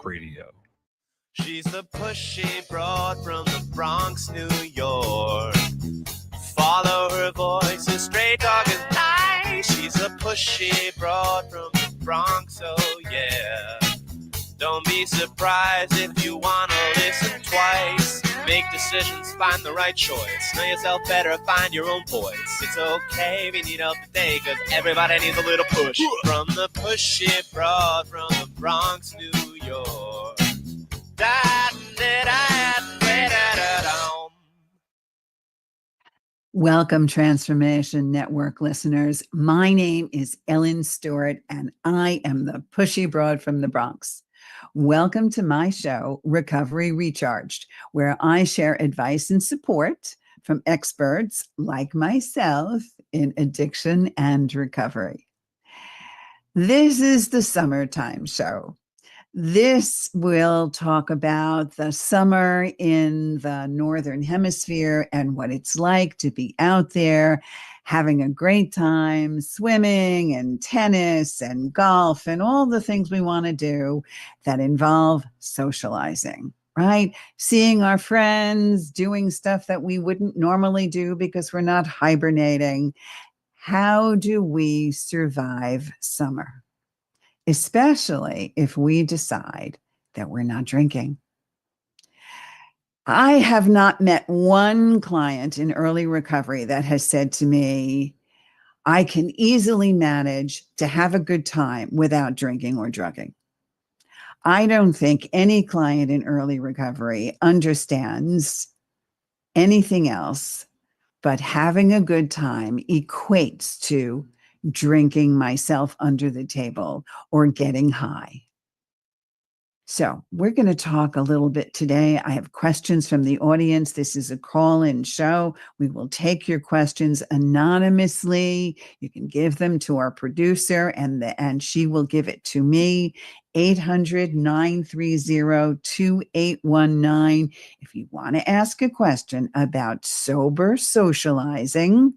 Talk Radio. She's the pushy broad from the Bronx, New York. Follow her voice, a straight dog is nice. She's a pushy broad from the Bronx, oh yeah. Don't be surprised if you wanna listen twice. Make decisions, find the right choice. Know yourself better, find your own voice. It's okay if you need help today, cause everybody needs a little push. From the pushy broad from the Bronx, New York. Welcome, Transformation Network listeners. My name is Ellen Stewart, and I am the pushy broad from the Bronx. Welcome to my show, Recovery Recharged, where I share advice and support from experts like myself in addiction and recovery. This is the summertime show. This will talk about the summer in the Northern Hemisphere and what it's like to be out there having a great time, swimming and tennis and golf and all the things we want to do that involve socializing, right? Seeing our friends, doing stuff that we wouldn't normally do because we're not hibernating. How do we survive summer? Especially if we decide that we're not drinking. I have not met one client in early recovery that has said to me, I can easily manage to have a good time without drinking or drugging. I don't think any client in early recovery understands anything else but having a good time equates to drinking myself under the table or getting high. So we're going to talk a little bit today. I have questions from the audience. This is a call-in show. We will take your questions anonymously. You can give them to our producer and she will give it to me. 800-930-2819. If you want to ask a question about sober socializing,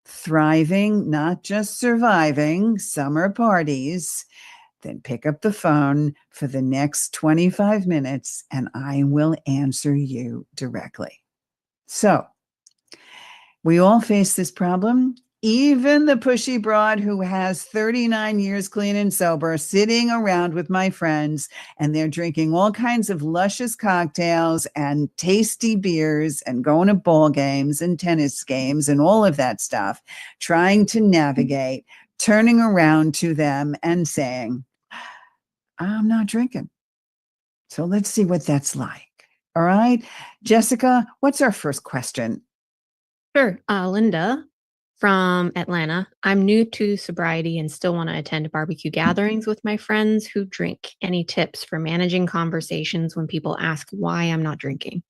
thriving, not just surviving, summer parties, then pick up the phone for the next 25 minutes and I will answer you directly. So, we all face this problem. Even the pushy broad who has 39 years clean and sober, sitting around with my friends, and they're drinking all kinds of luscious cocktails and tasty beers and going to ball games and tennis games and all of that stuff, trying to navigate, turning around to them and saying, I'm not drinking. So let's see what that's like. All right. Jessica, what's our first question? Sure. Linda from Atlanta. I'm new to sobriety and still want to attend barbecue gatherings with my friends who drink. Any tips for managing conversations when people ask why I'm not drinking?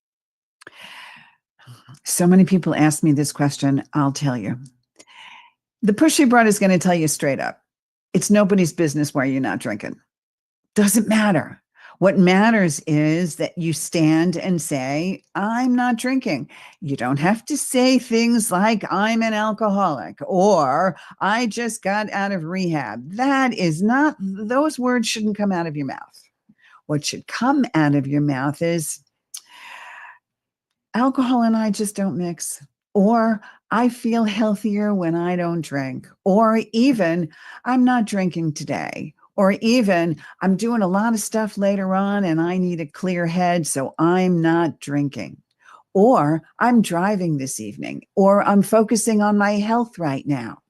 So many people ask me this question. I'll tell you. The pushy broad is going to tell you straight up. It's nobody's business why you're not drinking. Doesn't matter. What matters is that you stand and say, I'm not drinking. You don't have to say things like, I'm an alcoholic or I just got out of rehab. That is not, those words shouldn't come out of your mouth. What should come out of your mouth is, alcohol and I just don't mix. Or I feel healthier when I don't drink. Or even, I'm not drinking today. Or even, I'm doing a lot of stuff later on and I need a clear head, so I'm not drinking. Or I'm driving this evening. Or I'm focusing on my health right now.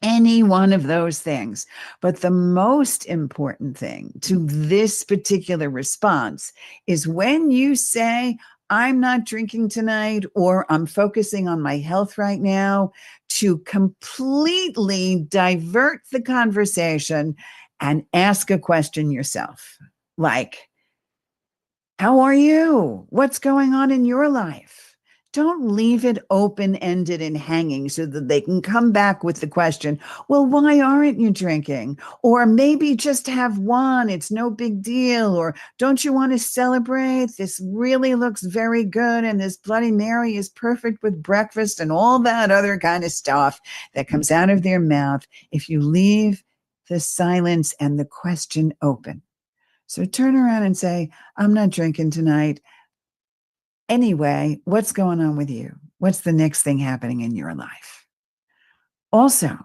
Any one of those things. But the most important thing to this particular response is when you say, I'm not drinking tonight, or I'm focusing on my health right now, to completely divert the conversation and ask a question yourself. Like, how are you? What's going on in your life? Don't leave it open-ended and hanging so that they can come back with the question, well, why aren't you drinking? Or maybe just have one, it's no big deal. Or don't you want to celebrate? This really looks very good. And this Bloody Mary is perfect with breakfast and all that other kind of stuff that comes out of their mouth. If you leave the silence and the question open, So turn around and say, I'm not drinking tonight. Anyway, what's going on with you? What's the next thing happening in your life? Also,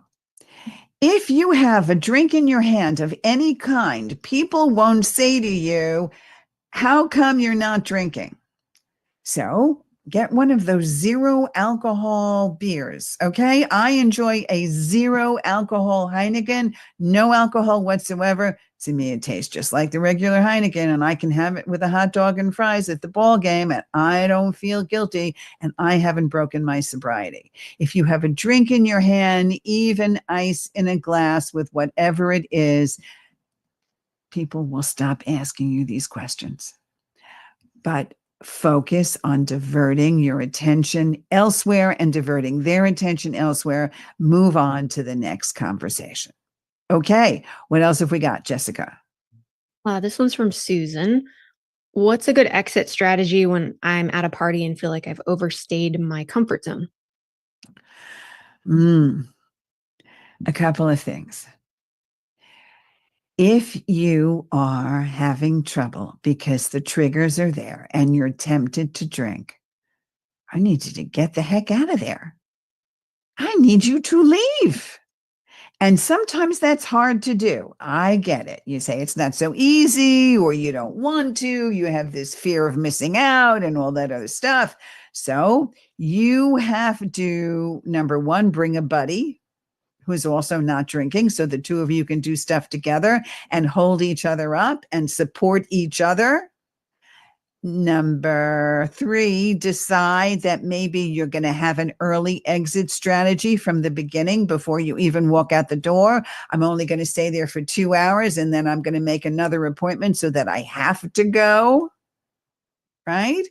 if you have a drink in your hand of any kind, people won't say to you, how come you're not drinking? So get one of those zero alcohol beers. Okay. I enjoy a zero alcohol Heineken, no alcohol whatsoever. To me, it tastes just like the regular Heineken, and I can have it with a hot dog and fries at the ball game, and I don't feel guilty, and I haven't broken my sobriety. If you have a drink in your hand, even ice in a glass with whatever it is, people will stop asking you these questions. But focus on diverting your attention elsewhere and diverting their attention elsewhere. Move on to the next conversation. Okay. What else have we got, Jessica? This one's from Susan. What's a good exit strategy when I'm at a party and feel like I've overstayed my comfort zone? A couple of things. If you are having trouble because the triggers are there and you're tempted to drink, I need you to get the heck out of there. I need you to leave. And sometimes that's hard to do. I get it. You say it's not so easy, or you don't want to. You have this fear of missing out and all that other stuff. So you have to, number one, bring a buddy who's also not drinking, so the two of you can do stuff together and hold each other up and support each other. Number three, decide that maybe you're going to have an early exit strategy from the beginning before you even walk out the door. I'm only going to stay there for 2 hours, and then I'm going to make another appointment so that I have to go. Right?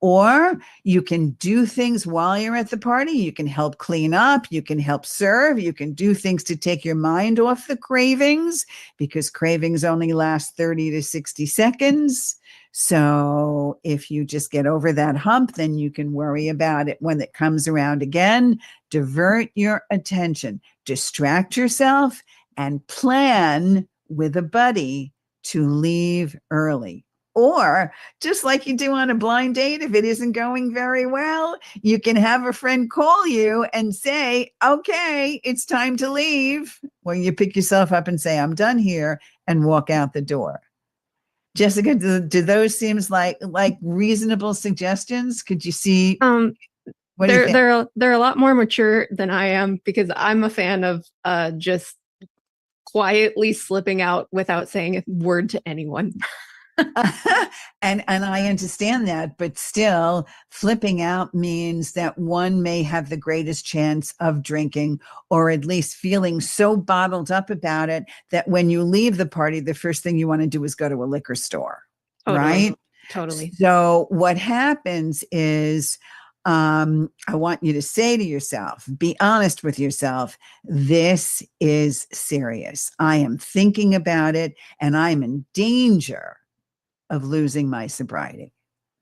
Or you can do things while you're at the party. You can help clean up. You can help serve. You can do things to take your mind off the cravings, because cravings only last 30 to 60 seconds. So if you just get over that hump, then you can worry about it when it comes around again. Divert your attention, distract yourself, and plan with a buddy to leave early. Or just like you do on a blind date, if it isn't going very well, you can have a friend call you and say, okay, it's time to leave. Well, you pick yourself up and say, I'm done here, and walk out the door. Jessica, do those seems like reasonable suggestions? Could you see? What do you think? They're a lot more mature than I am, because I'm a fan of just quietly slipping out without saying a word to anyone. And I understand that, but still, flipping out means that one may have the greatest chance of drinking, or at least feeling so bottled up about it that when you leave the party, the first thing you want to do is go to a liquor store. Totally. Right? Totally. So what happens is, I want you to say to yourself, be honest with yourself, this is serious. I am thinking about it, and I'm in danger of losing my sobriety.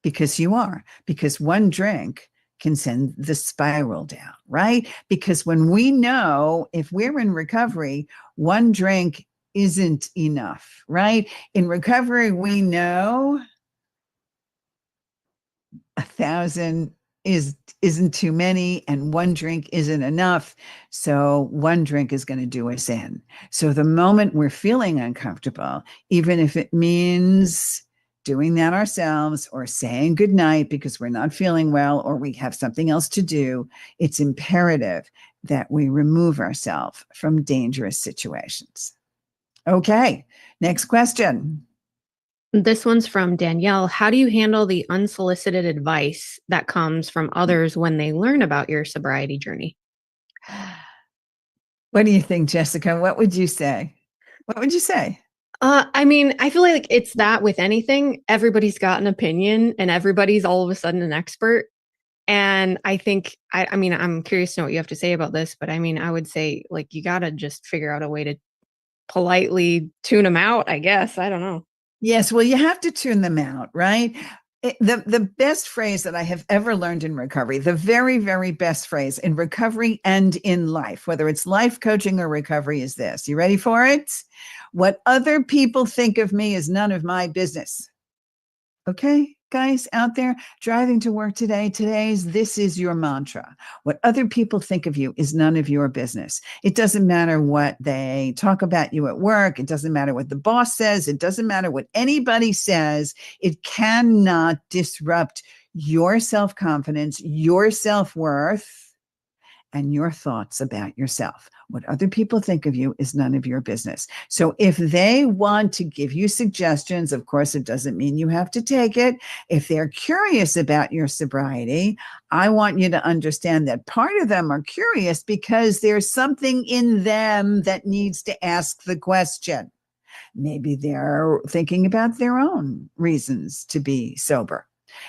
Because you are, because one drink can send the spiral down, right? Because when we know, if we're in recovery, one drink isn't enough, right? In recovery, we know 1,000 isn't too many, and one drink isn't enough. So one drink is going to do us in. So the moment we're feeling uncomfortable, even if it means doing that ourselves or saying goodnight because we're not feeling well or we have something else to do, it's imperative that we remove ourselves from dangerous situations. Okay, next question. This one's from Danielle. How do you handle the unsolicited advice that comes from others when they learn about your sobriety journey? What do you think, Jessica? What would you say? What would you say? I mean, I feel like it's that with anything. Everybody's got an opinion, and everybody's all of a sudden an expert. And I think, I mean, I'm curious to know what you have to say about this, but I mean, I would say, like, you got to just figure out a way to politely tune them out, I guess. I don't know. Yes, well, you have to tune them out, right? The best phrase that I have ever learned in recovery, the very, very best phrase in recovery and in life, whether it's life coaching or recovery, is this. You ready for it? What other people think of me is none of my business. Okay, guys out there driving to work today, this is your mantra. What other people think of you is none of your business. It doesn't matter what they talk about you at work. It doesn't matter what the boss says. It doesn't matter what anybody says. It cannot disrupt your self-confidence, your self-worth, and your thoughts about yourself. What other people think of you is none of your business. So if they want to give you suggestions, of course, it doesn't mean you have to take it. If they're curious about your sobriety, I want you to understand that part of them are curious because there's something in them that needs to ask the question. Maybe they're thinking about their own reasons to be sober.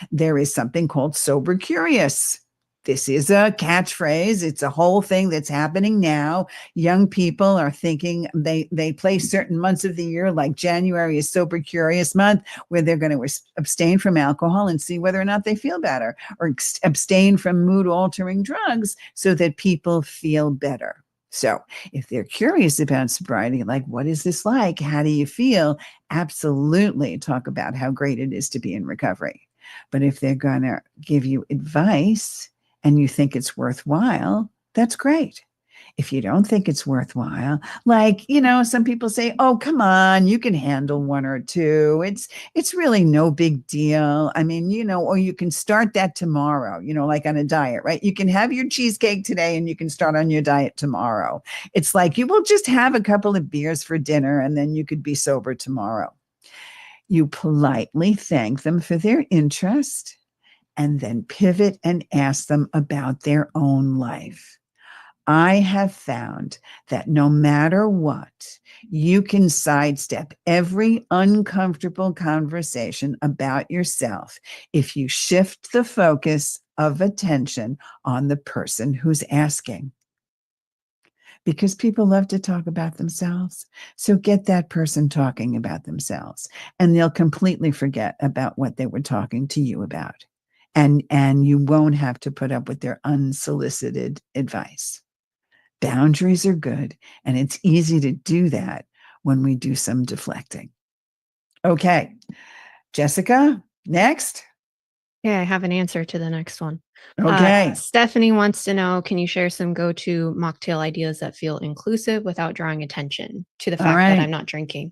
There is something called sober curious. This is a catchphrase. It's a whole thing that's happening now. Young people are thinking they place certain months of the year, like January is sober curious month, where they're going to abstain from alcohol and see whether or not they feel better, or abstain from mood altering drugs so that people feel better. So if they're curious about sobriety, like, what is this like? How do you feel? Absolutely talk about how great it is to be in recovery. But if they're going to give you advice and you think it's worthwhile, that's great. If you don't think it's worthwhile, like, some people say, oh, come on, you can handle one or two. It's really no big deal. I mean, or you can start that tomorrow, like on a diet, right? You can have your cheesecake today and you can start on your diet tomorrow. It's like, you will just have a couple of beers for dinner and then you could be sober tomorrow. You politely thank them for their interest and then pivot and ask them about their own life. I have found that no matter what, you can sidestep every uncomfortable conversation about yourself if you shift the focus of attention on the person who's asking. Because people love to talk about themselves. So get that person talking about themselves, and they'll completely forget about what they were talking to you about. And you won't have to put up with their unsolicited advice. Boundaries are good, and it's easy to do that when we do some deflecting. Okay, Jessica, next. Yeah, I have an answer to the next one. Okay. Stephanie wants to know, can you share some go-to mocktail ideas that feel inclusive without drawing attention to the fact that I'm not drinking?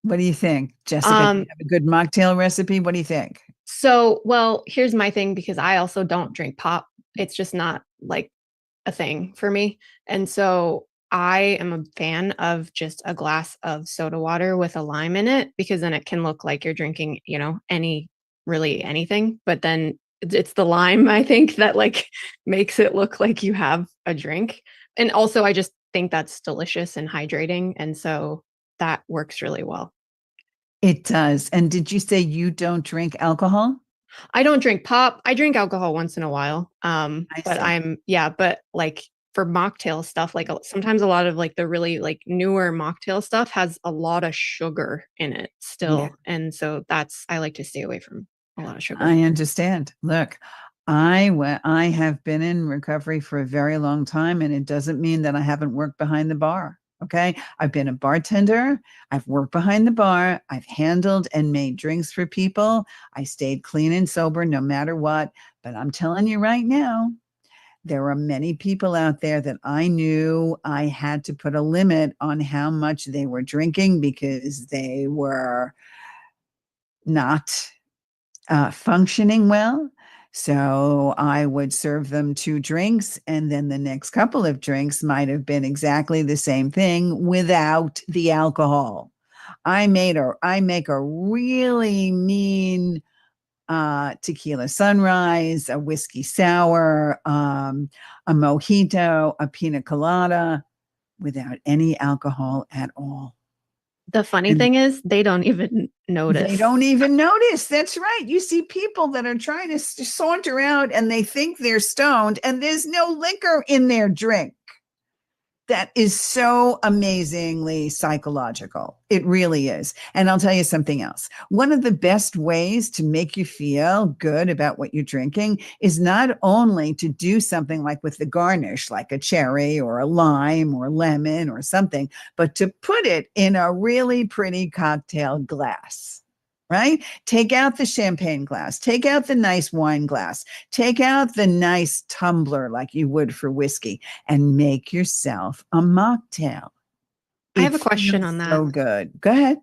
What do you think, Jessica? Do you have a good mocktail recipe? What do you think? So, well, here's my thing, because I also don't drink pop. It's just not like a thing for me. And so I am a fan of just a glass of soda water with a lime in it, because then it can look like you're drinking, really anything. But then it's the lime, I think, that like makes it look like you have a drink. And also I just think that's delicious and hydrating. And so that works really well. It does. And did you say you don't drink alcohol? I don't drink pop. I drink alcohol once in a while. But see. but like for mocktail stuff, like sometimes a lot of like the really like newer mocktail stuff has a lot of sugar in it still. Yeah. And so I like to stay away from a lot of sugar. I understand. Look, I have been in recovery for a very long time, and it doesn't mean that I haven't worked behind the bar. Okay. I've been a bartender. I've worked behind the bar. I've handled and made drinks for people. I stayed clean and sober no matter what. But I'm telling you right now, there are many people out there that I knew I had to put a limit on how much they were drinking because they were not functioning well. So I would serve them 2 drinks, and then the next couple of drinks might have been exactly the same thing without the alcohol. I make a really mean tequila sunrise, a whiskey sour, a mojito, a pina colada without any alcohol at all. The funny thing is they don't even notice. They don't even notice. That's right. You see people that are trying to saunter out and they think they're stoned and there's no liquor in their drink. That is so amazingly psychological. It really is. And I'll tell you something else. One of the best ways to make you feel good about what you're drinking is not only to do something like with the garnish, like a cherry or a lime or lemon or something, but to put it in a really pretty cocktail glass. Right? Take out the champagne glass, take out the nice wine glass, take out the nice tumbler like you would for whiskey, and make yourself a mocktail. I have It a question feels on that. so good. Go ahead.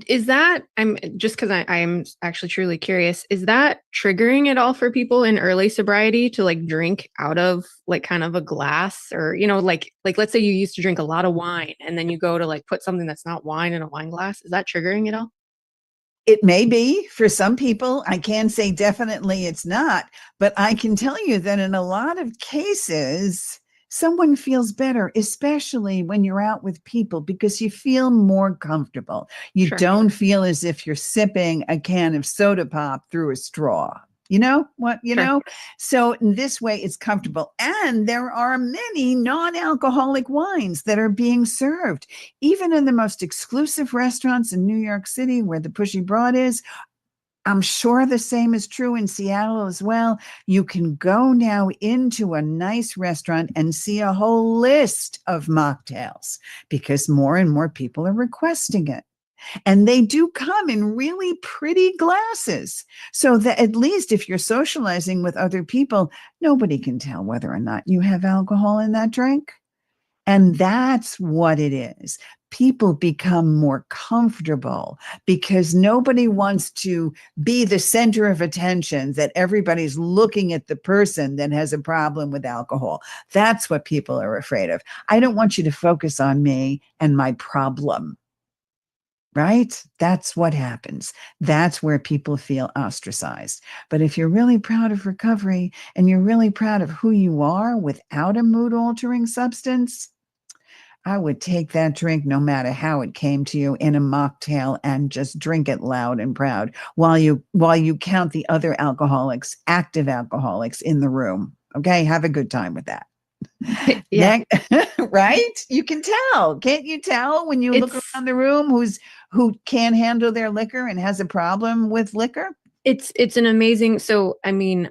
Is that, I'm just because I'm actually truly curious, is that triggering at all for people in early sobriety to like drink out of like kind of a glass, or, you know, like let's say you used to drink a lot of wine and then you go to like put something that's not wine in a wine glass. Is that triggering at all? It may be for some people. I can say definitely it's not, but I can tell you that in a lot of cases, someone feels better, especially when you're out with people, because you feel more comfortable. You Sure. don't feel as if you're sipping a can of soda pop through a straw. You know what? Sure. So in this way, it's comfortable. And there are many non-alcoholic wines that are being served, even in the most exclusive restaurants in New York City, where the Pushy Broad is. I'm sure the same is true in Seattle as well. You can go now into a nice restaurant and see a whole list of mocktails because more and more people are requesting it. And they do come in really pretty glasses. So that at least if you're socializing with other people, nobody can tell whether or not you have alcohol in that drink. And that's what it is. People become more comfortable because nobody wants to be the center of attention, that everybody's looking at the person that has a problem with alcohol. That's what people are afraid of. I don't want you to focus on me and my problem. Right? That's what happens. That's where people feel ostracized. But if you're really proud of recovery and you're really proud of who you are without a mood altering substance, I would take that drink no matter how it came to you in a mocktail and just drink it loud and proud while you count the other alcoholics, active alcoholics in the room. Okay? Have a good time with that. Yeah. Right? You can tell. Can't you tell when you look It's around the room who can't handle their liquor and has a problem with liquor? it's an amazing, so I mean,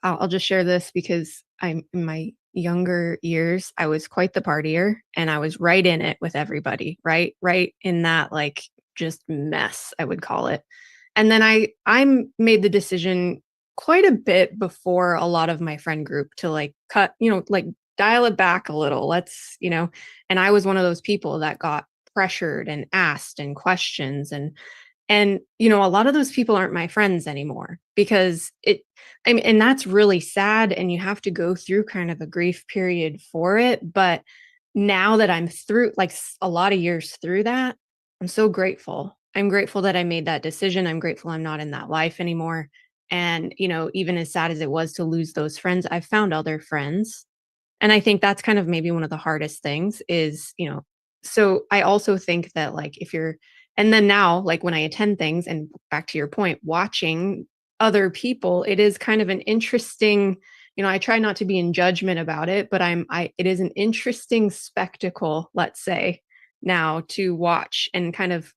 I'll just share this because I'm in my younger years, I was quite the partier and I was right in it with everybody, right in that like just mess, I would call it. And then I made the decision quite a bit before a lot of my friend group to like cut, you know, like dial it back a little. Let's, you know, and I was one of those people that got pressured and asked and questions, and you know, a lot of those people aren't my friends anymore because it, I mean, and that's really sad, and you have to go through kind of a grief period for it. But now that I'm through like a lot of years through that, I'm so grateful. I'm grateful that I made that decision. I'm grateful I'm not in that life anymore. And, you know, even as sad as it was to lose those friends, I've found other friends. And I think that's kind of maybe one of the hardest things is, you know, so I also think that like if you're, and then now, like when I attend things and back to your point, watching other people, it is kind of an interesting, you know, I try not to be in judgment about it, but it is an interesting spectacle, let's say, now to watch and kind of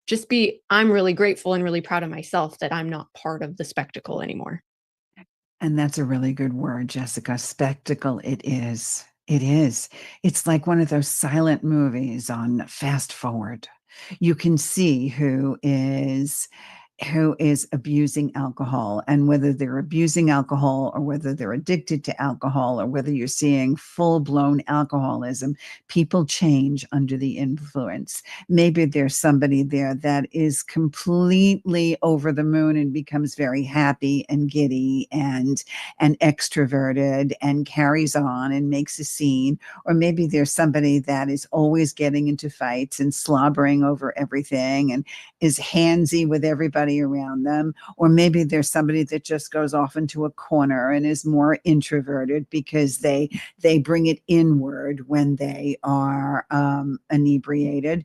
just be, I'm really grateful and really proud of myself that I'm not part of the spectacle anymore. And that's a really good word, Jessica. Spectacle it is. It is. It's like one of those silent movies on fast forward. You can see who is abusing alcohol, and whether they're abusing alcohol or whether they're addicted to alcohol or whether you're seeing full-blown alcoholism. People change under the influence. Maybe there's somebody there that is completely over the moon and becomes very happy and giddy and extroverted and carries on and makes a scene. Or maybe there's somebody that is always getting into fights and slobbering over everything and is handsy with everybody around them. Or maybe there's somebody that just goes off into a corner and is more introverted because they bring it inward when they are inebriated.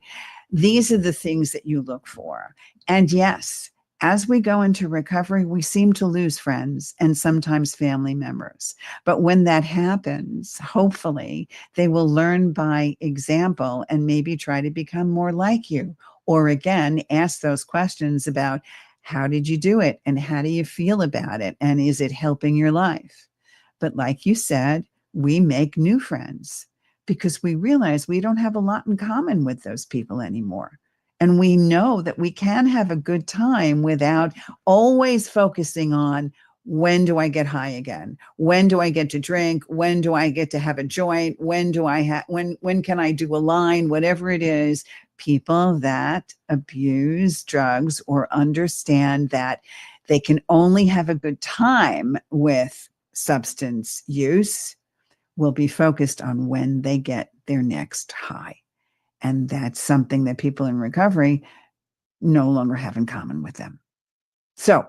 These are the things that you look for. And yes, As we go into recovery, we seem to lose friends and sometimes family members. But when that happens, hopefully they will learn by example and maybe try to become more like you. Or again, ask those questions about how did you do it and how do you feel about it? And is it helping your life? But like you said, we make new friends because we realize we don't have a lot in common with those people anymore. And we know that we can have a good time without always focusing on when do I get high again? When do I get to drink? When do I get to have a joint? When do I have when can I do a line? Whatever it is, people that abuse drugs or understand that they can only have a good time with substance use will be focused on when they get their next high. And that's something that people in recovery no longer have in common with them. So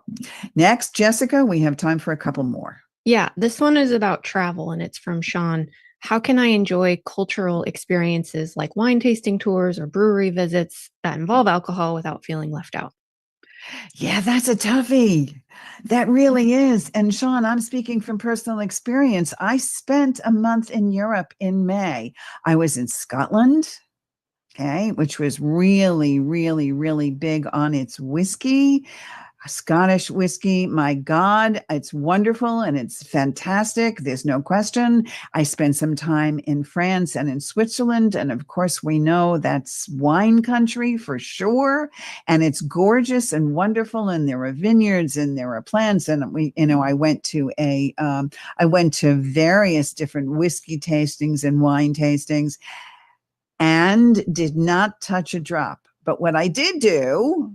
next, Jessica, we have time for a couple more. Yeah, this one is about travel and it's from Sean. How can I enjoy cultural experiences like wine tasting tours or brewery visits that involve alcohol without feeling left out? Yeah, that's a toughie. That really is. And Sean, I'm speaking from personal experience. I spent a month in Europe in May. I was in Scotland, okay, which was really, really, really big on its whiskey. Scottish whiskey, my God, it's wonderful and it's fantastic. There's no question. I spent some time in France and in Switzerland. And of course, we know that's wine country for sure. And it's gorgeous and wonderful. And there are vineyards and there are plants. And I went to various different whiskey tastings and wine tastings and did not touch a drop. But what I did do,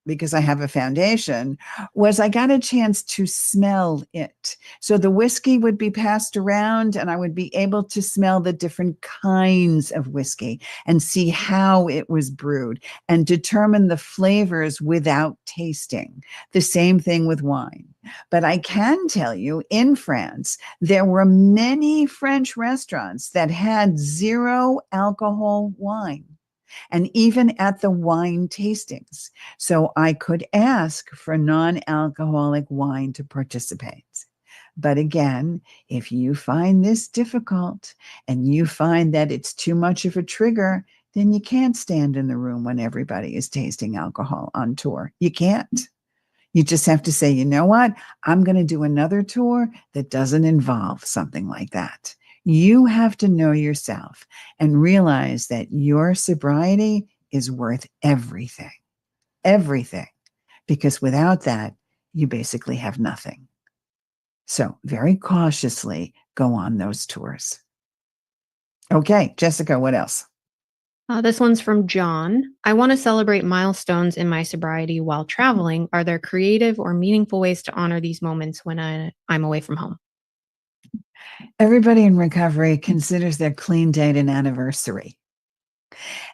because I have a foundation, was I got a chance to smell it. So the whiskey would be passed around and I would be able to smell the different kinds of whiskey and see how it was brewed and determine the flavors without tasting. The same thing with wine. But I can tell you, in France, there were many French restaurants that had zero alcohol wine. And even at the wine tastings. So I could ask for non-alcoholic wine to participate. But again, if you find this difficult and you find that it's too much of a trigger, then you can't stand in the room when everybody is tasting alcohol on tour. You can't. You just have to say, you know what? I'm going to do another tour that doesn't involve something like that. You have to know yourself and realize that your sobriety is worth everything, everything, because without that, you basically have nothing. So very cautiously go on those tours. Okay, Jessica, what else? This one's from John. I want to celebrate milestones in my sobriety while traveling. Are there creative or meaningful ways to honor these moments when I'm away from home? Everybody in recovery considers their clean date an anniversary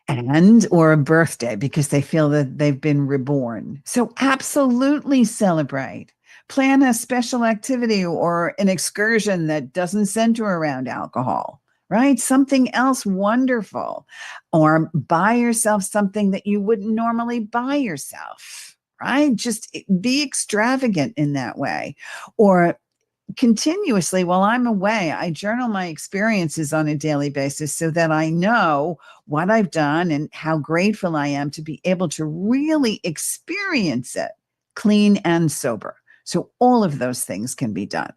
and or a birthday because they feel that they've been reborn. So absolutely celebrate. Plan a special activity or an excursion that doesn't center around alcohol, right? Something else wonderful. Or buy yourself something that you wouldn't normally buy yourself, right? Just be extravagant in that way. Or continuously while I'm away, I journal my experiences on a daily basis so that I know what I've done and how grateful I am to be able to really experience it clean and sober. So all of those things can be done.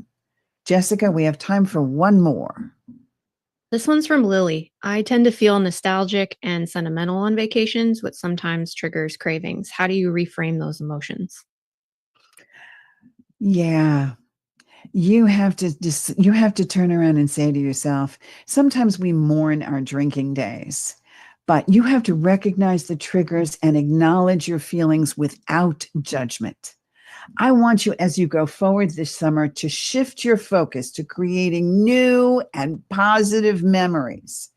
Jessica, we have time for one more. This one's from Lily. I tend to feel nostalgic and sentimental on vacations, which sometimes triggers cravings. How do you reframe those emotions? Yeah. You have to turn around and say to yourself, sometimes we mourn our drinking days, but you have to recognize the triggers and acknowledge your feelings without judgment. I want you, as you go forward this summer, to shift your focus to creating new and positive memories.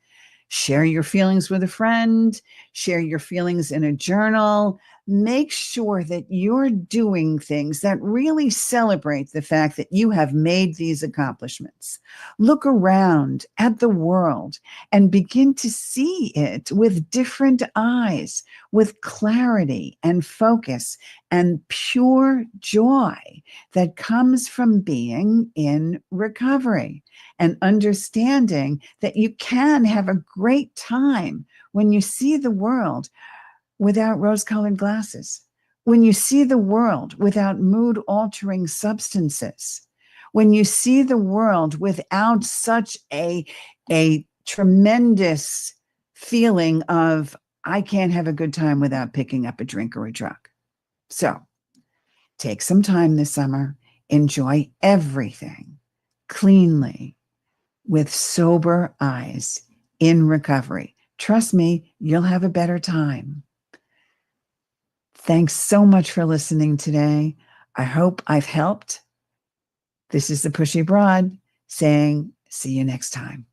Share your feelings with a friend, share your feelings in a journal. Make sure that you're doing things that really celebrate the fact that you have made these accomplishments. Look around at the world and begin to see it with different eyes, with clarity and focus and pure joy that comes from being in recovery and understanding that you can have a great time when you see the world without rose-colored glasses, when you see the world without mood-altering substances, when you see the world without such a tremendous feeling of, I can't have a good time without picking up a drink or a drug. So take some time this summer, enjoy everything cleanly with sober eyes in recovery. Trust me, you'll have a better time. Thanks so much for listening today. I hope I've helped. This is the Pushy Broad saying, see you next time.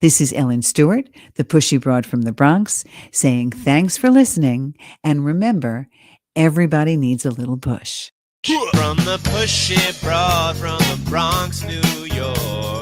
This is Ellen Stewart, the Pushy Broad from the Bronx, saying thanks for listening. And remember, everybody needs a little push. From the Pushy Broad from the Bronx, New York.